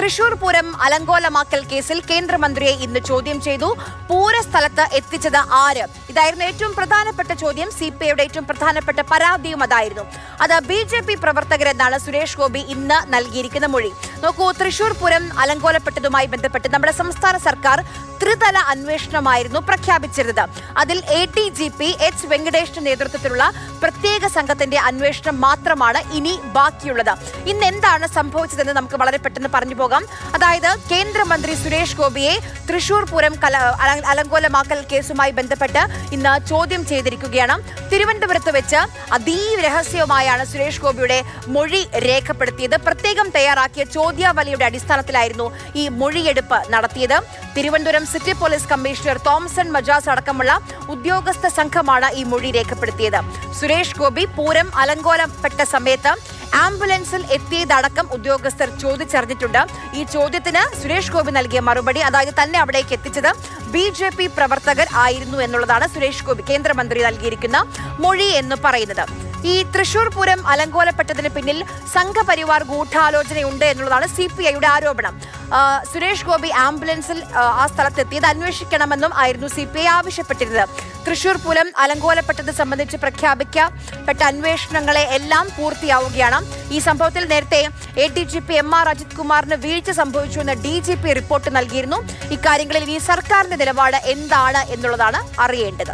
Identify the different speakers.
Speaker 1: തൃശൂർ പൂരം അലങ്കോലമാക്കൽ കേസിൽ കേന്ദ്രമന്ത്രിയെ ഇന്ന് ചോദ്യം ചെയ്തു. പൂരസ്ഥലത്ത് എത്തിച്ചത് ആര്? ഇതായിരുന്നു ഏറ്റവും പ്രധാനപ്പെട്ട ചോദ്യം. സിപിഐയുടെ ഏറ്റവും പ്രധാനപ്പെട്ട പരാതിയും അതായിരുന്നു. അത് BJP പ്രവർത്തകരെന്നാണ് സുരേഷ് ഗോപി ഇന്ന് നൽകിയിരിക്കുന്ന മൊഴി. നോക്കൂ, തൃശൂർ പൂരം അലങ്കോലപ്പെട്ടതുമായി ബന്ധപ്പെട്ട് നമ്മുടെ സംസ്ഥാന സർക്കാർ ത്രിതല അന്വേഷണമായിരുന്നു പ്രഖ്യാപിച്ചിരുന്നത്. അതിൽ ATGP H വെങ്കടേഷിന്റെ നേതൃത്വത്തിലുള്ള പ്രത്യേക സംഘത്തിന്റെ അന്വേഷണം മാത്രമാണ് ഇനി ബാക്കിയുള്ളത്. ഇന്ന് എന്താണ് സംഭവിച്ചതെന്ന് നമുക്ക് വളരെ പെട്ടെന്ന് പറഞ്ഞു പോകാം. അതായത് കേന്ദ്രമന്ത്രി സുരേഷ് ഗോപിയെ തൃശൂർ പൂരം അലങ്കോലമാക്കൽ കേസുമായി ബന്ധപ്പെട്ട് ഇന്ന് ചോദ്യം ചെയ്തിരിക്കുകയാണ്. തിരുവനന്തപുരത്ത് വെച്ച് അതീവ രഹസ്യവുമായാണ് സുരേഷ് ഗോപിയുടെ മൊഴി രേഖപ്പെടുത്തിയത്. പ്രത്യേകം തയ്യാറാക്കിയ ചോദ്യാവലിയുടെ അടിസ്ഥാനത്തിലായിരുന്നു ഈ മൊഴിയെടുപ്പ് നടത്തിയത്. Thiruvananthapuram city police commissioner Thomson മജാസ് അടക്കമുള്ള ഉദ്യോഗസ്ഥ സംഘമാണ് ഈ മൊഴി രേഖപ്പെടുത്തിയത്. സുരേഷ് ഗോപി പൂരം അലങ്കോലപ്പെട്ട സമയത്ത് ആംബുലൻസിൽ എത്തിയതടക്കം ഉദ്യോഗസ്ഥർ ചോദിച്ചറിഞ്ഞിട്ടുണ്ട്. ഈ ചോദ്യത്തിന് സുരേഷ് ഗോപി നൽകിയ മറുപടി, അതായത് തന്നെ അവിടേക്ക് എത്തിച്ചത് BJP പ്രവർത്തകർ ആയിരുന്നു എന്നുള്ളതാണ് സുരേഷ് ഗോപി കേന്ദ്രമന്ത്രി നൽകിയിരിക്കുന്ന മൊഴി എന്ന് പറയുന്നത്. ഈ തൃശൂർ പൂരം അലങ്കോലപ്പെട്ടതിന് പിന്നിൽ സംഘപരിവാർ ഗൂഢാലോചനയുണ്ട് എന്നുള്ളതാണ് CPIയുടെ ആരോപണം. സുരേഷ് ഗോപി ആംബുലൻസിൽ ആ സ്ഥലത്തെത്തിയത് അന്വേഷിക്കണമെന്നും ആയിരുന്നു CPI ആവശ്യപ്പെട്ടിരുന്നത്. തൃശൂർ പൂരം അലങ്കോലപ്പെട്ടത് സംബന്ധിച്ച് പ്രഖ്യാപിക്കപ്പെട്ട അന്വേഷണങ്ങളെ എല്ലാം പൂർത്തിയാവുകയാണ്. ഈ സംഭവത്തിൽ നേരത്തെ ADGP MR അജിത് കുമാറിന് വീഴ്ച സംഭവിച്ചുവെന്ന് DGP റിപ്പോർട്ട് നൽകിയിരുന്നു. ഇക്കാര്യങ്ങളിൽ ഇനി സർക്കാരിന്റെ നിലപാട് എന്താണ് എന്നുള്ളതാണ് അറിയേണ്ടത്.